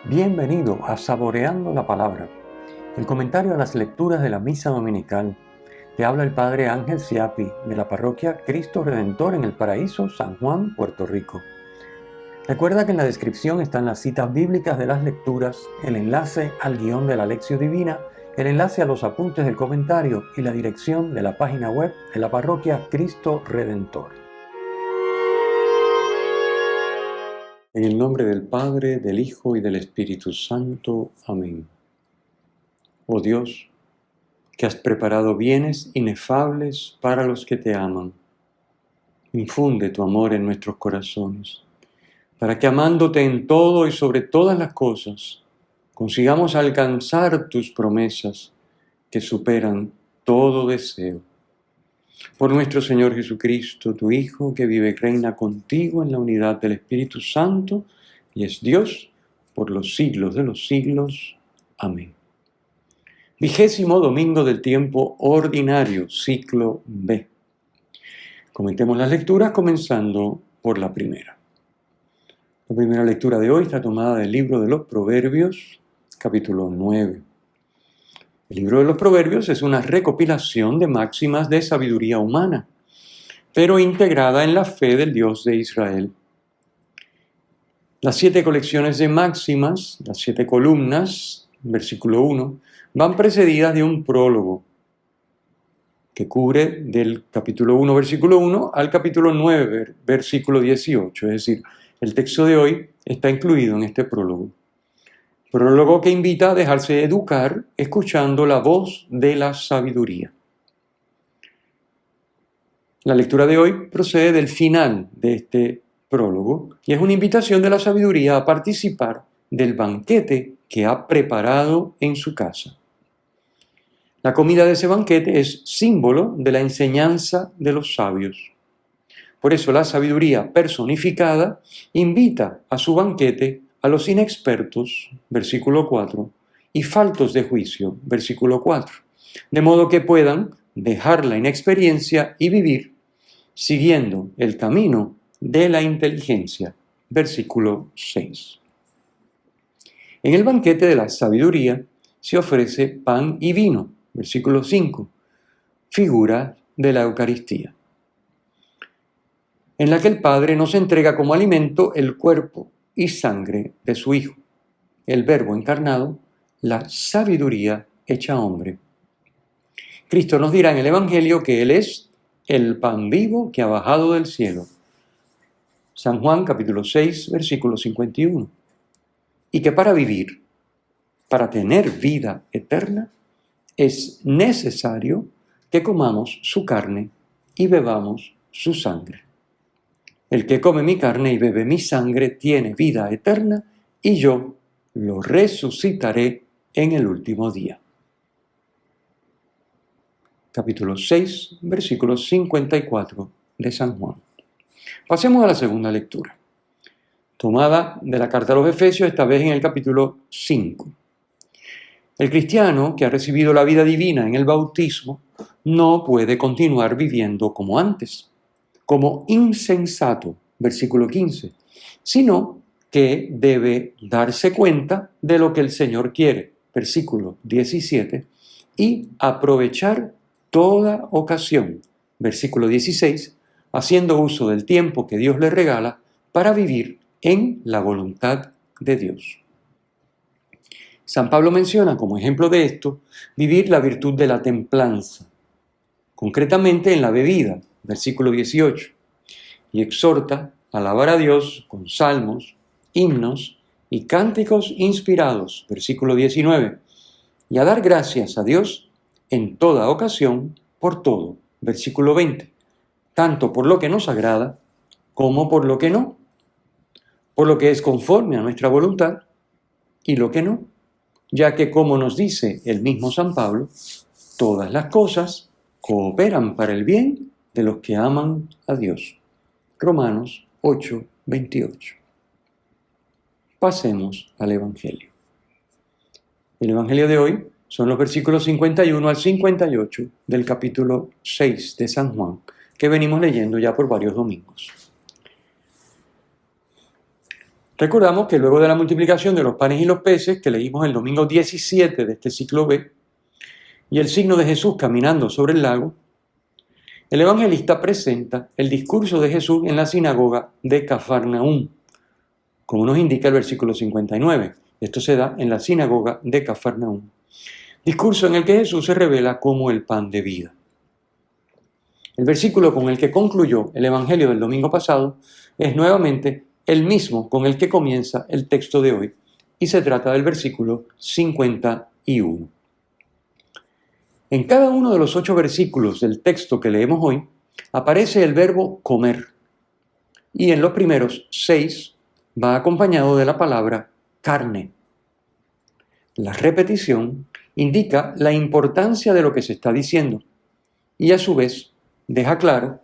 Bienvenido a Saboreando la Palabra, el comentario a las lecturas de la Misa Dominical. Te habla el Padre Ángel Siapi, de la parroquia Cristo Redentor en el Paraíso, San Juan, Puerto Rico. Recuerda que en la descripción están las citas bíblicas de las lecturas, el enlace al guión de la Lección Divina, el enlace a los apuntes del comentario y la dirección de la página web de la parroquia Cristo Redentor. En el nombre del Padre, del Hijo y del Espíritu Santo. Amén. Oh Dios, que has preparado bienes inefables para los que te aman, infunde tu amor en nuestros corazones, para que amándote en todo y sobre todas las cosas, consigamos alcanzar tus promesas que superan todo deseo. Por nuestro Señor Jesucristo, tu Hijo, que vive y reina contigo en la unidad del Espíritu Santo, y es Dios por los siglos de los siglos. Amén. 20º domingo del tiempo ordinario, ciclo B. Comentemos las lecturas comenzando por la primera. La primera lectura de hoy está tomada del libro de los Proverbios, capítulo 9. El libro de los Proverbios es una recopilación de máximas de sabiduría humana, pero integrada en la fe del Dios de Israel. Las 7 colecciones de máximas, las 7 columnas, versículo 1, van precedidas de un prólogo que cubre del capítulo 1, versículo 1 al capítulo 9, versículo 18. Es decir, el texto de hoy está incluido en este prólogo. Prólogo que invita a dejarse educar escuchando la voz de la sabiduría. La lectura de hoy procede del final de este prólogo y es una invitación de la sabiduría a participar del banquete que ha preparado en su casa. La comida de ese banquete es símbolo de la enseñanza de los sabios. Por eso la sabiduría personificada invita a su banquete a los inexpertos, versículo 4, y faltos de juicio, versículo 4, de modo que puedan dejar la inexperiencia y vivir siguiendo el camino de la inteligencia, versículo 6. En el banquete de la sabiduría se ofrece pan y vino, versículo 5, figura de la Eucaristía, en la que el Padre nos entrega como alimento el cuerpo y sangre de su Hijo, el Verbo encarnado, la sabiduría hecha hombre. Cristo nos dirá en el Evangelio que Él es el pan vivo que ha bajado del cielo. San Juan capítulo 6, versículo 51. Y que para vivir, para tener vida eterna, es necesario que comamos su carne y bebamos su sangre. El que come mi carne y bebe mi sangre tiene vida eterna, y yo lo resucitaré en el último día. Capítulo 6, versículo 54 de San Juan. Pasemos a la segunda lectura, tomada de la carta a los Efesios, esta vez en el capítulo 5. El cristiano que ha recibido la vida divina en el bautismo no puede continuar viviendo como antes, como insensato, versículo 15, sino que debe darse cuenta de lo que el Señor quiere, versículo 17, y aprovechar toda ocasión, versículo 16, haciendo uso del tiempo que Dios le regala para vivir en la voluntad de Dios. San Pablo menciona como ejemplo de esto vivir la virtud de la templanza, concretamente en la bebida, versículo 18, y exhorta a alabar a Dios con salmos, himnos y cánticos inspirados, versículo 19, y a dar gracias a Dios en toda ocasión por todo, versículo 20, tanto por lo que nos agrada como por lo que no, por lo que es conforme a nuestra voluntad y lo que no, ya que como nos dice el mismo San Pablo, todas las cosas cooperan para el bien de los que aman a Dios. Romanos 8, 28. Pasemos al Evangelio. El Evangelio de hoy son los versículos 51 al 58 del capítulo 6 de San Juan, que venimos leyendo ya por varios domingos. Recordamos que luego de la multiplicación de los panes y los peces, que leímos el domingo 17 de este ciclo B, y el signo de Jesús caminando sobre el lago, el evangelista presenta el discurso de Jesús en la sinagoga de Cafarnaúm, como nos indica el versículo 59. Esto se da en la sinagoga de Cafarnaúm. Discurso en el que Jesús se revela como el pan de vida. El versículo con el que concluyó el evangelio del domingo pasado es nuevamente el mismo con el que comienza el texto de hoy, y se trata del versículo 51. En cada uno de los 8 versículos del texto que leemos hoy aparece el verbo comer, y en los primeros 6 va acompañado de la palabra carne. La repetición indica la importancia de lo que se está diciendo y a su vez deja claro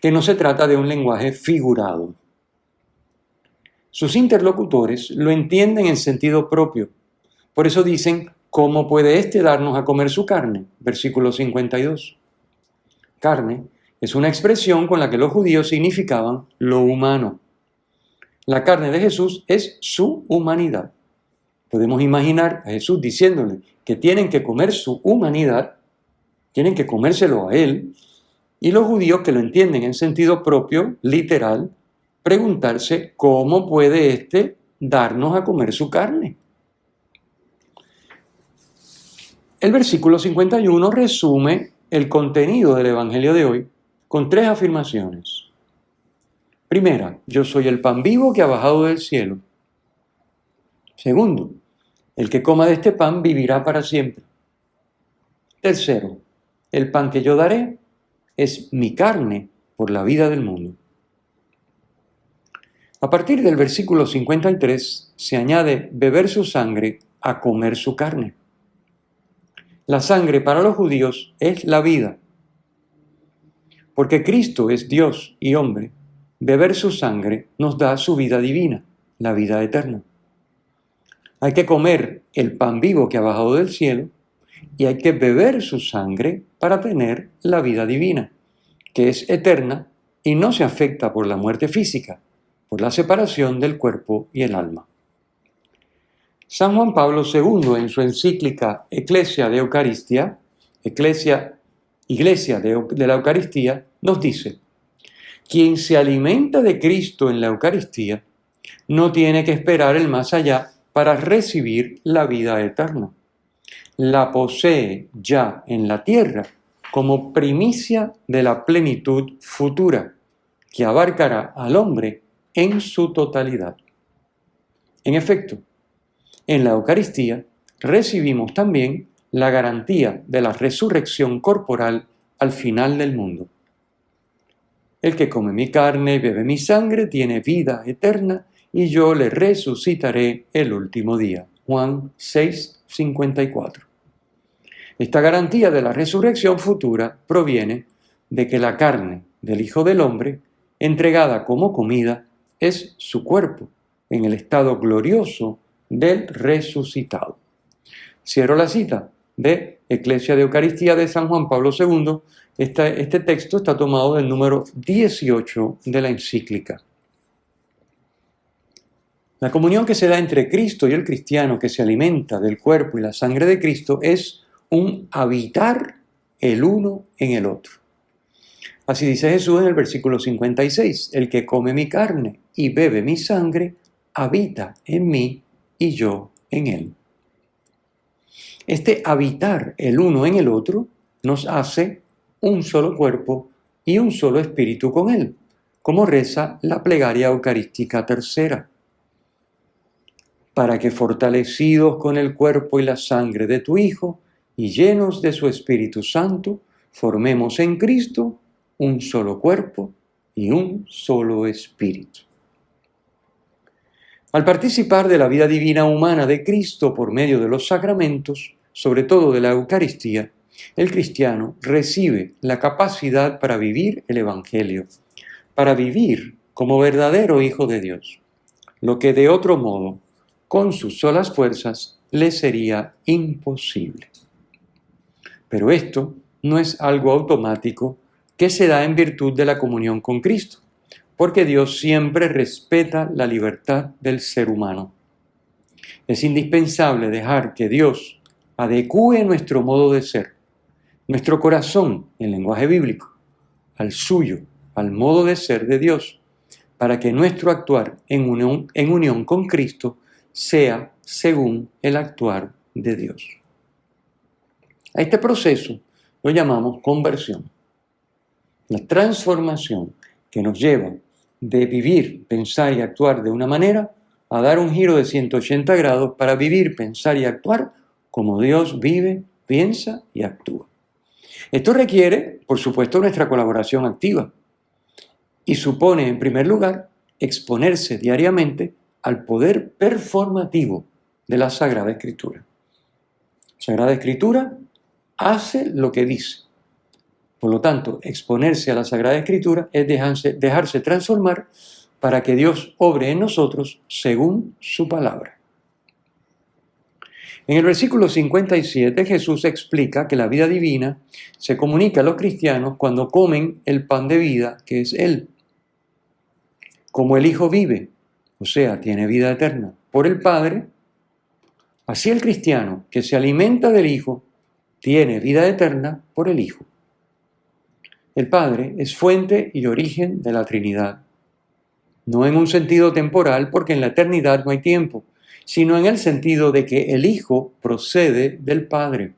que no se trata de un lenguaje figurado. Sus interlocutores lo entienden en sentido propio. Por eso dicen, ¿cómo puede éste darnos a comer su carne? Versículo 52. Carne es una expresión con la que los judíos significaban lo humano. La carne de Jesús es su humanidad. Podemos imaginar a Jesús diciéndole que tienen que comer su humanidad, tienen que comérselo a él, y los judíos que lo entienden en sentido propio, literal, preguntarse cómo puede éste darnos a comer su carne. El versículo 51 resume el contenido del evangelio de hoy con 3 afirmaciones. Primera, yo soy el pan vivo que ha bajado del cielo. Segundo, el que coma de este pan vivirá para siempre. Tercero, el pan que yo daré es mi carne por la vida del mundo. A partir del versículo 53 se añade beber su sangre a comer su carne. La sangre para los judíos es la vida. Porque Cristo es Dios y hombre, beber su sangre nos da su vida divina, la vida eterna. Hay que comer el pan vivo que ha bajado del cielo y hay que beber su sangre para tener la vida divina, que es eterna y no se afecta por la muerte física, por la separación del cuerpo y el alma. San Juan Pablo II, en su encíclica Ecclesia de Eucaristía, Iglesia de la Eucaristía, nos dice: quien se alimenta de Cristo en la Eucaristía no tiene que esperar el más allá para recibir la vida eterna. La posee ya en la tierra como primicia de la plenitud futura, que abarcará al hombre en su totalidad. En efecto, en la Eucaristía recibimos también la garantía de la resurrección corporal al final del mundo. El que come mi carne y bebe mi sangre tiene vida eterna y yo le resucitaré el último día. Juan 6:54. Esta garantía de la resurrección futura proviene de que la carne del Hijo del Hombre, entregada como comida, es su cuerpo en el estado glorioso del resucitado. Cierro la cita de Ecclesia de Eucaristía de San Juan Pablo II. Este texto está tomado del número 18 de la encíclica. La comunión que se da entre Cristo y el cristiano que se alimenta del cuerpo y la sangre de Cristo es un habitar el uno en el otro. Así dice Jesús en el versículo 56, el que come mi carne y bebe mi sangre, habita en mí y yo en él. Este habitar el uno en el otro nos hace un solo cuerpo y un solo espíritu con él, como reza la plegaria eucarística tercera. Para que fortalecidos con el cuerpo y la sangre de tu Hijo y llenos de su Espíritu Santo, formemos en Cristo un solo cuerpo y un solo espíritu. Al participar de la vida divina humana de Cristo por medio de los sacramentos, sobre todo de la Eucaristía, el cristiano recibe la capacidad para vivir el Evangelio, para vivir como verdadero Hijo de Dios, lo que de otro modo, con sus solas fuerzas, le sería imposible. Pero esto no es algo automático que se da en virtud de la comunión con Cristo, porque Dios siempre respeta la libertad del ser humano. Es indispensable dejar que Dios adecúe nuestro modo de ser, nuestro corazón, en lenguaje bíblico, al suyo, al modo de ser de Dios, para que nuestro actuar en unión con Cristo sea según el actuar de Dios. A este proceso lo llamamos conversión. La transformación que nos lleva de vivir, pensar y actuar de una manera a dar un giro de 180 grados para vivir, pensar y actuar como Dios vive, piensa y actúa. Esto requiere, por supuesto, nuestra colaboración activa y supone, en primer lugar, exponerse diariamente al poder performativo de la Sagrada Escritura. La Sagrada Escritura hace lo que dice. Por lo tanto, exponerse a la Sagrada Escritura es dejarse transformar para que Dios obre en nosotros según su palabra. En el versículo 57 Jesús explica que la vida divina se comunica a los cristianos cuando comen el pan de vida que es Él. Como el Hijo vive, o sea, tiene vida eterna por el Padre, así el cristiano que se alimenta del Hijo tiene vida eterna por el Hijo. El Padre es fuente y origen de la Trinidad. No en un sentido temporal, porque en la eternidad no hay tiempo, sino en el sentido de que el Hijo procede del Padre.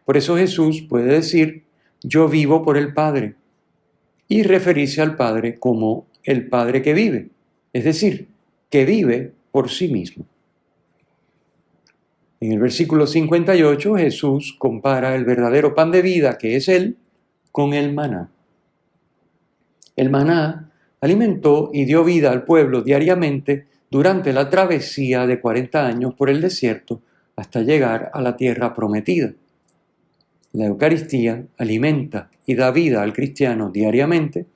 Por eso Jesús puede decir, yo vivo por el Padre, y referirse al Padre como el Padre que vive, es decir, que vive por sí mismo. En el versículo 58 Jesús compara el verdadero pan de vida, que es Él, con el maná. El maná alimentó y dio vida al pueblo diariamente durante la travesía de 40 años por el desierto hasta llegar a la tierra prometida. La Eucaristía alimenta y da vida al cristiano diariamente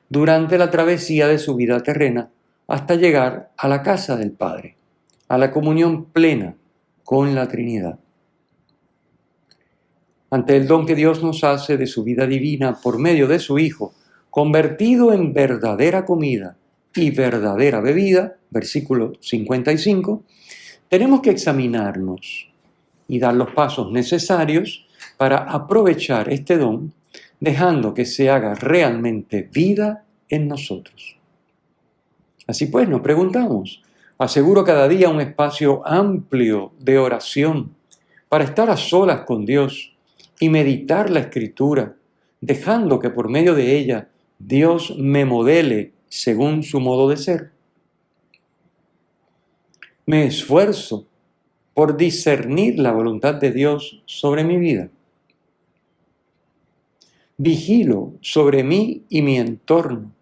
durante la travesía de su vida terrena hasta llegar a la casa del Padre, a la comunión plena con la Trinidad. Ante el don que Dios nos hace de su vida divina por medio de su Hijo, convertido en verdadera comida y verdadera bebida, versículo 55, tenemos que examinarnos y dar los pasos necesarios para aprovechar este don, dejando que se haga realmente vida en nosotros. Así pues, nos preguntamos, ¿aseguro cada día un espacio amplio de oración para estar a solas con Dios y meditar la Escritura, dejando que por medio de ella Dios me modele según su modo de ser? Me esfuerzo por discernir la voluntad de Dios sobre mi vida. Vigilo sobre mí y mi entorno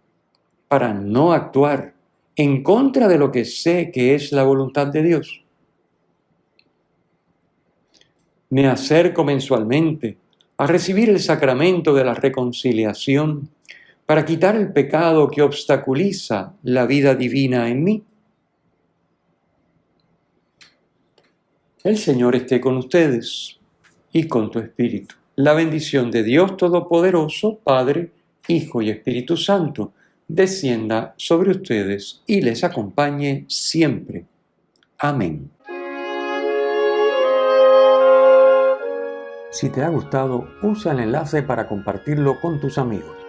para no actuar en contra de lo que sé que es la voluntad de Dios. Me acerco mensualmente a recibir el sacramento de la reconciliación para quitar el pecado que obstaculiza la vida divina en mí. El Señor esté con ustedes y con tu espíritu. La bendición de Dios Todopoderoso, Padre, Hijo y Espíritu Santo, descienda sobre ustedes y les acompañe siempre. Amén. Si te ha gustado, usa el enlace para compartirlo con tus amigos.